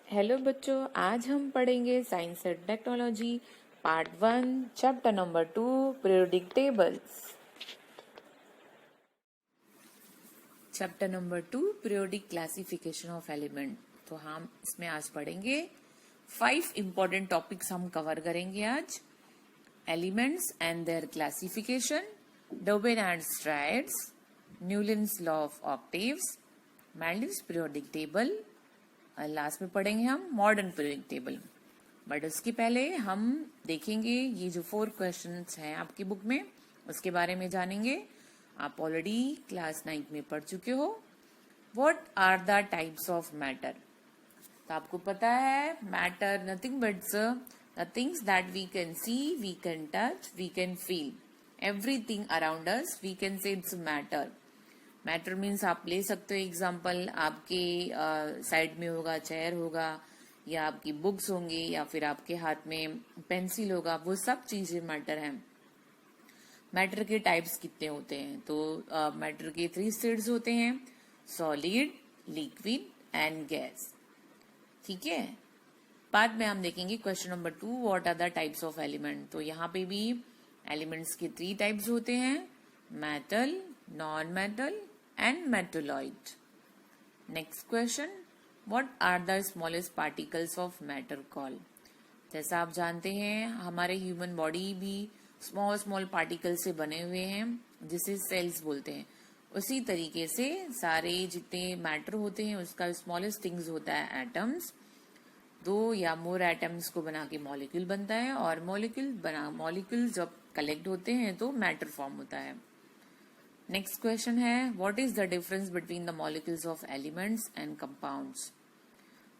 Hello बच्चों, आज हम पढ़ेंगे science and technology part 1 chapter number 2 periodic tables. Chapter number 2 periodic classification of element. तो हम इसमें आज पढ़ेंगे 5 इंपॉर्टेंट टॉपिक्स हम कवर करेंगे आज। Elements and their classification, Dobereiner and triads, Newlands law of octaves, Mendel's periodic table और last में पढ़ेंगे हम मॉडर्न पीरियोडिक टेबल। बट उसके पहले हम देखेंगे ये जो 4 क्वेश्चंस हैं आपकी बुक में, उसके बारे में जानेंगे। आप ऑलरेडी क्लास 9 में पढ़ चुके हो। What are the types of matter? तो आपको पता है matter nothing but the things that we can see, we can touch, we can feel, everything around us we can say it's matter. Matter means आप ले सकते हो example, आपके side में होगा चेयर होगा, या आपकी बुक्स होंगे, या फिर आपके हाथ में पेंसिल होगा, वो सब चीजें मैटर हैं। मैटर के टाइप्स कितने होते हैं? तो मैटर के 3 स्टेट्स होते हैं, सॉलिड, लिक्विड एंड गैस। ठीक है। बाद में हम देखेंगे question number 2, what are the types of element. तो यहाँ पे भी एलिमेंट्स के 3 टाइप्स होते हैं, metal, non metal and metalloid. Next question, what are the smallest particles of matter called? जैसा आप जानते हैं हमारे ह्यूमन बॉडी भी स्मॉल स्मॉल पार्टिकल से बने हुए हैं, जिसे सेल्स बोलते हैं। उसी तरीके से सारे जितने मैटर होते हैं उसका स्मॉलेस्ट थिंग्स होता है एटम्स। 2 या मोर एटम्स को बना के मॉलिक्यूल बनता है, और मॉलिक्यूल जब कलेक्ट होते हैं तो मैटर फॉर्म होता है। नेक्स्ट क्वेश्चन है, what is the difference between the molecules of elements and compounds?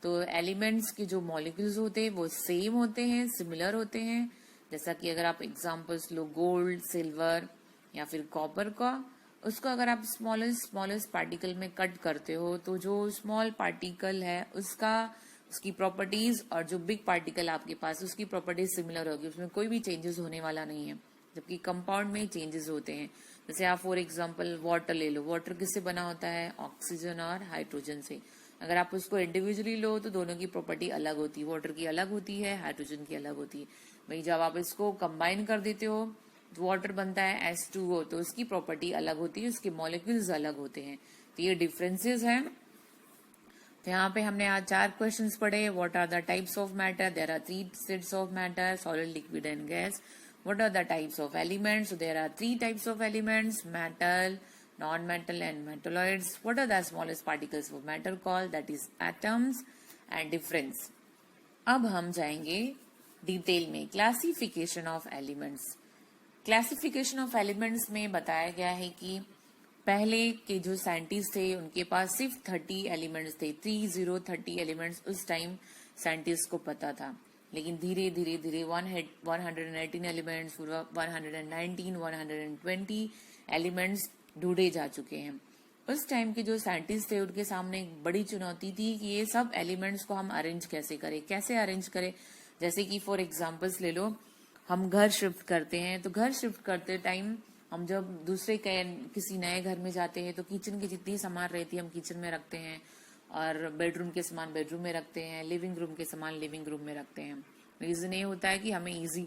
तो एलिमेंट्स के जो मॉलिक्यूल्स होते हैं वो सेम होते हैं, सिमिलर होते हैं। जैसा कि अगर आप एग्जांपल्स लो गोल्ड, सिल्वर या फिर कॉपर का, उसको अगर आप स्मॉलेस्ट पार्टिकल में कट करते हो तो जो स्मॉल पार्टिकल है उसकी प्रॉपर्टीज और जो बिग पार्टिकल आपके पास उसकी प्रॉपर्टीज सिमिलर होगी, उसमें कोई भी चेंजेस होने वाला नहीं है। जबकि कंपाउंड में चेंजेस होते हैं। जैसे आप फॉर एग्जांपल वाटर ले लो, वाटर किससे बना होता है? ऑक्सीजन और हाइड्रोजन से। अगर आप उसको इंडिविजुअली लो तो दोनों की प्रॉपर्टी अलग होती है, वाटर की अलग होती है, हाइड्रोजन की अलग होती है। वही जब आप इसको कंबाइन कर देते हो तो वाटर बनता है H2O, तो उसकी प्रॉपर्टी अलग होती है, उसके मॉलिक्यूल्स अलग होते हैं। तो ये डिफरेंसेस हैं। तो यहाँ पे हमने आज 4 क्वेश्चंस पढ़े। What are the types of matter? There are 3 states of matter, solid, liquid and gas. What are the types of elements? So there are 3 types of elements, metal, non-metal and metalloids. What are the smallest particles of matter called? That is atoms and difference. अब हम जाएंगे detail में classification of elements. Classification of elements में बताया गया है कि पहले के जो साइंटिस्ट थे उनके पास सिर्फ 30 एलिमेंट्स थे, 30 एलिमेंट्स उस टाइम साइंटिस्ट को पता था। लेकिन धीरे धीरे 118 एलिमेंट्स, 119, 120 एलिमेंट्स ढूंढे जा चुके हैं। उस टाइम के जो साइंटिस्ट थे उनके सामने एक बड़ी चुनौती थी कि ये सब एलिमेंट्स को हम अरेंज कैसे अरेंज करें। जैसे कि फॉर एग्जांपल्स ले लो, हम घर शिफ्ट करते हैं, तो घर शिफ्ट करते टाइम हम जब दूसरे किसी नए घर में जाते हैं तो किचन की जितनी सामान रहती है हम किचन में रखते हैं, और बेडरूम के सामान बेडरूम में रखते हैं, लिविंग रूम के सामान लिविंग रूम में रखते हैं। रीजन ये होता है कि हमें इजी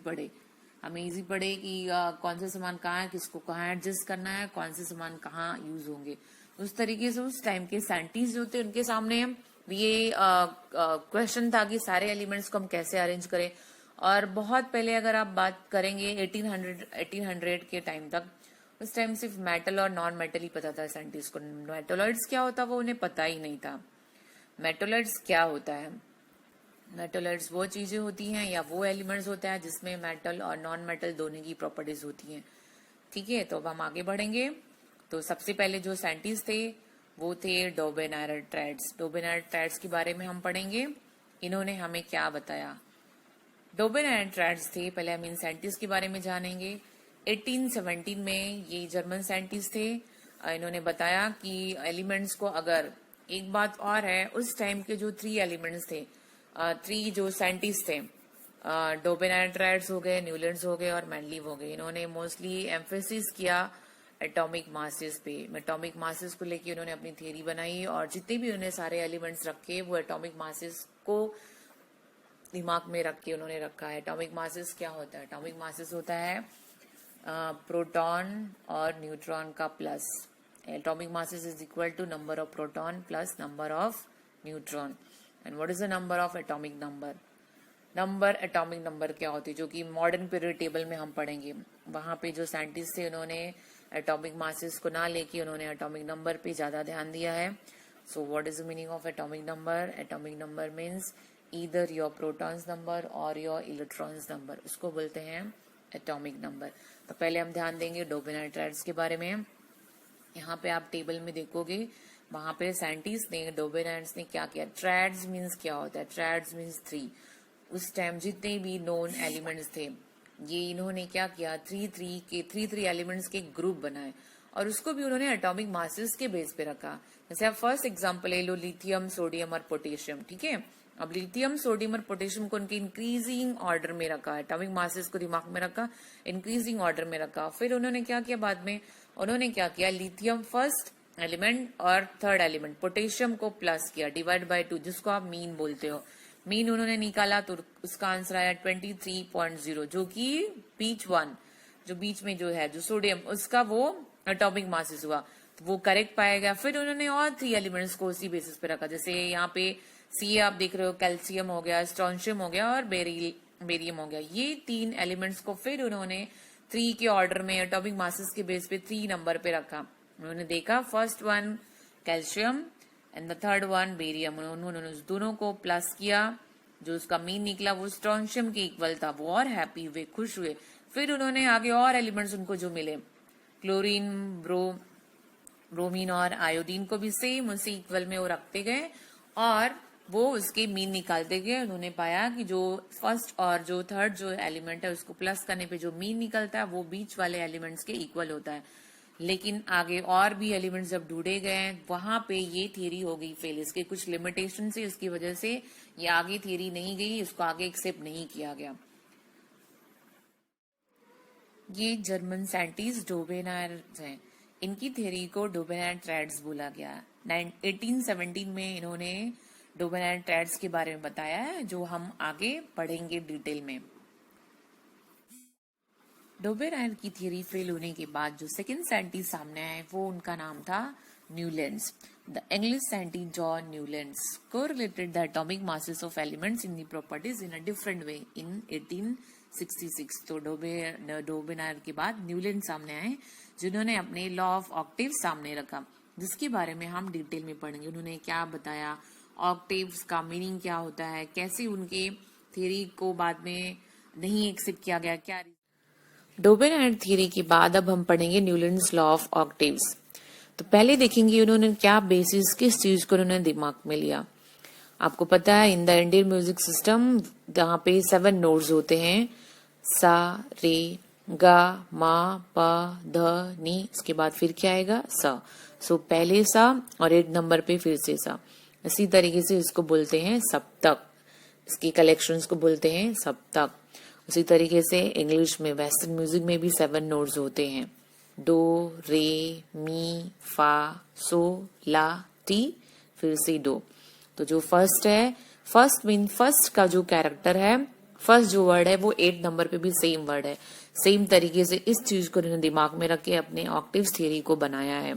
पड़े कि कौन से सामान कहाँ है, किसको कहाँ एडजस्ट करना है, कौन से सामान कहाँ यूज होंगे। उस तरीके से उस टाइम के साइंटिस्ट जो थे उनके सामने ये क्वेश्चन था कि सारे एलिमेंट्स को हम कैसे अरेंज करें। और बहुत पहले अगर आप बात करेंगे 1800 के टाइम तक, उस टाइम सिर्फ मेटल और नॉन मेटल ही पता था साइंटिस्ट को। मेटलॉइड्स क्या होता वो उन्हें पता ही नहीं था। मेटलॉइड्स क्या होता है? मेटलॉइड्स वो चीजें होती हैं या वो एलिमेंट्स होता है जिसमें मेटल और नॉन मेटल दोनों की प्रॉपर्टीज होती हैं। ठीक है, तो अब हम आगे बढ़ेंगे। तो सबसे पहले जो साइंटिस्ट थे वो थे डोबेनायर-ट्रैड्स के बारे में हम पढ़ेंगे। इन्होंने हमें क्या बताया? डोबेनायर-ट्रैड्स थे, पहले हम इन साइंटिस्ट के बारे में जानेंगे। 1817 में ये जर्मन साइंटिस्ट थे। इन्होंने बताया कि एलिमेंट्स को, अगर एक बात और है, उस टाइम के जो 3 एलिमेंट्स थे, 3 जो साइंटिस्ट थे, डोबेनायर-ट्रैड्स हो गए, न्यूलैंड्स हो गए और मेंडलीव हो गए, इन्होंने मोस्टली एम्फेसिस किया एटॉमिक मासेस पे। एटॉमिक मासेस को लेके उन्होंने अपनी थ्योरी बनाई और जितने भी उन्होंने सारे एलिमेंट्स रखे वो एटॉमिक मासेस को दिमाग में रख के उन्होंने रखा है। एटॉमिक मासेस क्या होता है? एटॉमिक मासेस होता है प्रोटॉन और न्यूट्रॉन का plus. Atomic masses is equal to number of proton plus number of neutron. And what is the number of atomic number? Number atomic number क्या होती है, जो कि मॉडर्न पीरियड टेबल में हम पढ़ेंगे। वहां पे जो साइंटिस्ट थे उन्होंने एटॉमिक मासेस को ना लेके उन्होंने एटॉमिक नंबर पे ज्यादा ध्यान दिया है। So what is the meaning of atomic number? Atomic number means either your protons number और योर इलेक्ट्रॉन्स नंबर, उसको बोलते हैं एटॉमिक नंबर। तो पहले हम ध्यान देंगे डोबेनाइट्राइड्स के बारे में। यहाँ पे आप टेबल में देखोगे, वहां पे साइंटिस्ट ने डोबेनाइट्स ने क्या किया। ट्रैड्स मीन्स क्या होता है? ट्रैड्स मीन्स 3। उस टाइम जितने भी नोन एलिमेंट्स थे ये इन्होंने क्या किया, 3 एलिमेंट्स के ग्रुप बनाए और उसको भी उन्होंने एटॉमिक मासेस के बेस पे रखा। जैसे आप फर्स्ट एग्जांपल ले लो, लिथियम, सोडियम और पोटेशियम। ठीक है, अब लिथियम, सोडियम और पोटेशियम को उनके इंक्रीजिंग ऑर्डर में रखा, एटॉमिक मासेस को दिमाग में रखा, इंक्रीजिंग ऑर्डर में रखा। फिर उन्होंने क्या किया, बाद में उन्होंने क्या किया, लिथियम फर्स्ट एलिमेंट और थर्ड एलिमेंट पोटेशियम को प्लस किया, डिवाइड बाय 2, जिसको आप मीन बोलते हो। मीन उन्होंने निकाला तो उसका आंसर आया 23.0, जो कि बीच में जो है जो सोडियम, उसका वो एटॉमिक मासेस हुआ, तो वो करेक्ट पाया गया। फिर उन्होंने और 3 एलिमेंट्स को उसी बेसिस पे रखा। जैसे यहाँ पे सी आप देख रहे हो, कैल्शियम हो गया, स्ट्रोंशियम हो गया और बेरियम हो गया। ये 3 एलिमेंट्स को फिर उन्होंने 3 के ऑर्डर में एटॉमिक मासेस के बेस पे 3 नंबर पे रखा। उन्होंने देखा first one calcium and the third one barium, उन्होंने उस दोनों को प्लस किया, जो उसका मीन निकला वो स्ट्रोंशियम के इक्वल था। वो और हैप्पी हुए, खुश हुए। फिर उन्होंने आगे और एलिमेंट्स उनको जो मिले, क्लोरीन, ब्रोमीन और आयोडीन को भी सेम उसी इक्वल में वो रखते गए और वो उसके मीन निकालते गए। उन्होंने पाया कि जो फर्स्ट और जो थर्ड जो एलिमेंट है उसको प्लस करने पे जो मीन निकलता है वो बीच वाले एलिमेंट्स के इक्वल होता है। लेकिन आगे और भी एलिमेंट्स जब ढूंढे गए वहां पे ये थियरी हो गई फेल। इसके कुछ लिमिटेशन से, इसकी वजह से ये आगे थियरी नहीं गई, इसको आगे एक्सेप्ट नहीं किया गया। ये जर्मन साइंटिस्ट डोबेनाइट्स हैं, इनकी थियरी को डोबेनाइट्राइड्स बोला गया। 1817 में इन्होंने डोबेनाइट्राइड्स के बारे में बताया है, जो हम आगे पढ़ेंगे डिटेल में। डोबेनाइट की थियरी फेल होने के बाद जो सेकंड साइंटिस्ट सामने आए वो उनका नाम था Newlands. The English scientist John Newlands correlated the atomic masses of elements in the properties in a different way in 1866। तो डोबेनाइट के बाद न्यूलैंड सामने आए, जिन्होंने अपने लॉ ऑफ ऑक्टेव सामने रखा, जिसके बारे में हम डिटेल में पढ़ेंगे। उन्होंने क्या बताया, ऑक्टेव्स का मीनिंग क्या होता है, कैसे उनके थियरी को बाद में नहीं एक्सेप्ट किया गया, क्या। डोबेनाइट थियरी के बाद अब हम पढ़ेंगे न्यूलैंड्स लॉ ऑफ ऑक्टेव्स। तो पहले देखेंगे उन्होंने क्या बेसिस, किस चीज को उन्होंने दिमाग में लिया। आपको पता है in the Indian music system जहाँ पे 7 नोट्स होते हैं, सा, रे, गा, मा, पा, ध, नी, इसके बाद फिर क्या आएगा, सा। सो पहले सा और 1 नंबर पे फिर से सा। इसी तरीके से इसको बोलते हैं सप्तक, इसकी कलेक्शंस को बोलते हैं सप्तक। उसी तरीके से इंग्लिश में, वेस्टर्न म्यूजिक में भी 7 नोट्स होते हैं, डो, रे, मी, फा, सो, ला, टी, फिर से डो। तो जो फर्स्ट है, फर्स्ट का जो कैरेक्टर है, फर्स्ट जो वर्ड है वो 8 नंबर पे भी सेम वर्ड है। सेम तरीके से इस चीज को उन्होंने दिमाग में रख के अपने ऑक्टेव्स थियरी को बनाया है।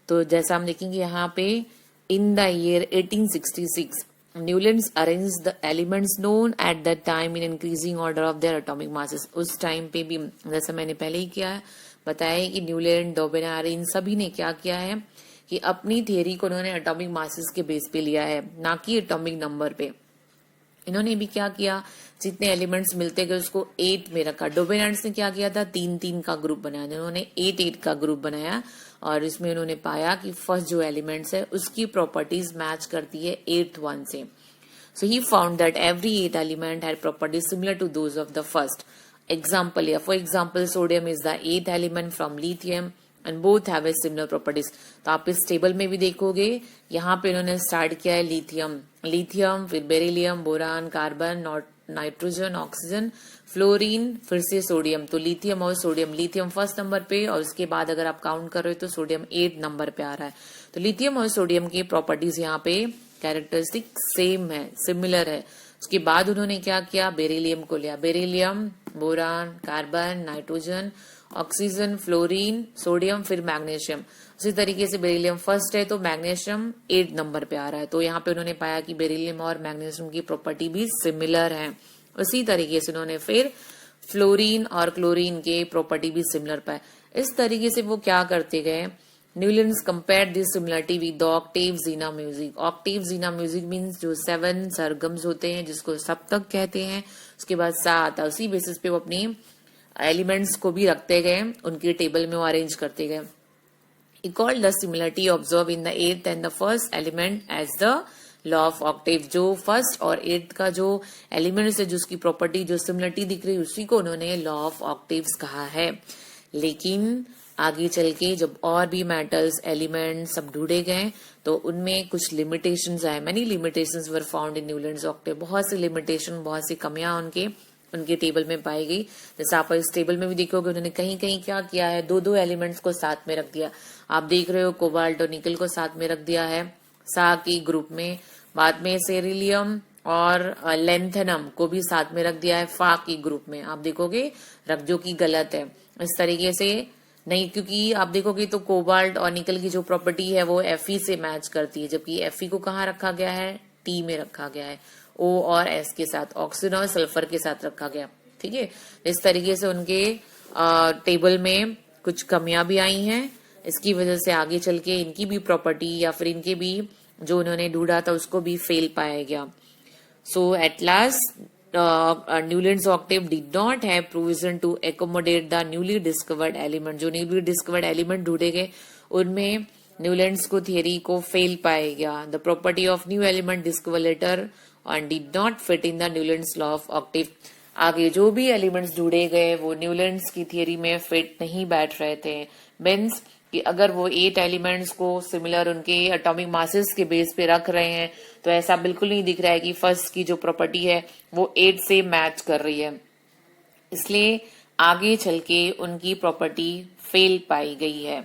तो जैसा हम देखेंगे यहाँ पे, in the year 1866 Newlands arranged the elements known at that time in increasing order of their atomic masses। उस टाइम पे भी जैसा मैंने पहले ही किया है, बताया कि न्यूलैंड, डोबेनाइट, इन सभी ने क्या किया है कि अपनी थियरी को उन्होंने एटॉमिक मासेस के बेस पे लिया है, ना कि एटॉमिक नंबर पे। इन्होंने भी क्या किया, जितने एलिमेंट्स मिलते गए उसको 8 में रखा। डोबेनाइट्स ने क्या किया था, 3-3 का ग्रुप बनाया, उन्होंने 8-8 का ग्रुप बनाया और इसमें उन्होंने पाया कि फर्स्ट जो एलिमेंट्स है उसकी प्रॉपर्टीज मैच करती है 8th वन से। So he found that every 8 element had properties similar to those of the first. Example here, for example, sodium is the 8th element from lithium and both have a similar properties। तो आप इस table में भी देखोगे, यहाँ पे इन्होंने start किया है लिथियम, फिर beryllium, boron, carbon, nitrogen, oxygen, fluorine, फिर से सोडियम। तो लिथियम और सोडियम, लिथियम फर्स्ट नंबर पे और उसके बाद अगर आप काउंट कर रहे हो तो सोडियम 8 नंबर पे आ रहा है। तो लिथियम और सोडियम की प्रॉपर्टीज यहाँ पे कैरेक्टरिस्टिक सेम है, सिमिलर है। उसके बाद उन्होंने क्या किया, बेरिलियम को लिया। Beryllium, boron, carbon, nitrogen, oxygen, fluorine, sodium, फिर मैग्नीशियम। उसी तरीके से बेरिलियम फर्स्ट है तो मैग्नीशियम 8 नंबर पे आ रहा है। तो यहाँ पे उन्होंने पाया कि बेरिलियम और मैग्नीशियम की प्रॉपर्टी भी सिमिलर है। उसी तरीके से उन्होंने फिर फ्लोरीन और क्लोरीन के प्रॉपर्टी भी सिमिलर पाए। इस तरीके से वो क्या करते गए, Newlands compared this similarity with the octave जीना म्यूजिक। ऑक्टेव जीना म्यूजिक मींस जो 7 सरगम्स होते हैं जिसको सप्तक कहते हैं, उसके बाद सा आता है। उसी बेसिस पे वो अपनी एलिमेंट्स को भी रखते गए, उनके टेबल में वो अरेंज करते गए। He called the similarity observed in the 8th and the first element as the law of Octave. जो फर्स्ट और 8th का जो एलिमेंट्स है, जो उसकी प्रॉपर्टी जो सिमिलरिटी दिख रही है, उसी को उन्होंने लॉ ऑफ ऑक्टेव्स कहा है। लेकिन आगे चल के जब और भी मेटल्स, एलिमेंट्स सब ढूंढे गए तो उनमें कुछ लिमिटेशंस आए। Many limitations were found in Newlands Octave. बहुत सी लिमिटेशन, बहुत सी कमियां उनके टेबल में पाई गई। जैसे आप इस टेबल में भी देखोगे उन्होंने कहीं कहीं क्या किया है, दो एलिमेंट्स को साथ में रख दिया। आप देख रहे हो कोबाल्ट और निकल को साथ में रख दिया है सा की ग्रुप में। बाद में सेरिलियम और लेंथेनम को भी साथ में रख दिया है फा की ग्रुप में। आप देखोगे रख, जो कि गलत है। इस तरीके से नहीं, क्योंकि आप देखोगे तो कोबाल्ट और निकल की जो प्रॉपर्टी है वो Fe से मैच करती है, जबकि Fe को कहाँ रखा गया है, T में रखा गया है, O और S के साथ, ऑक्सीजन और सल्फर के साथ रखा गया। ठीक है, इस तरीके से उनके टेबल में कुछ कमियां भी आई हैं। इसकी वजह से आगे चल के इनकी भी प्रॉपर्टी या फिर इनके भी जो उन्होंने ढूंढा था उसको भी फेल पाया गया। So at last Newland's octave did not have provision to accommodate the newly discovered element। जो newly discovered element ढूंढे गए उनमें न्यूलैंड्स को थियरी को फेल पाया गया। The property of new element discover later and did not fit in the Newlands law of octave. आगे जो भी एलिमेंट्स ढूंढे गए वो न्यूलैंड्स की थियरी में फिट नहीं बैठ रहे थे। मीन्स कि अगर वो 8 एलिमेंट्स को सिमिलर उनके एटॉमिक मासेस के बेस पे रख रहे हैं तो ऐसा बिल्कुल नहीं दिख रहा है कि फर्स्ट की जो प्रॉपर्टी है वो 8 से मैच कर रही है। इसलिए आगे चल के उनकी प्रॉपर्टी फेल पाई गई है।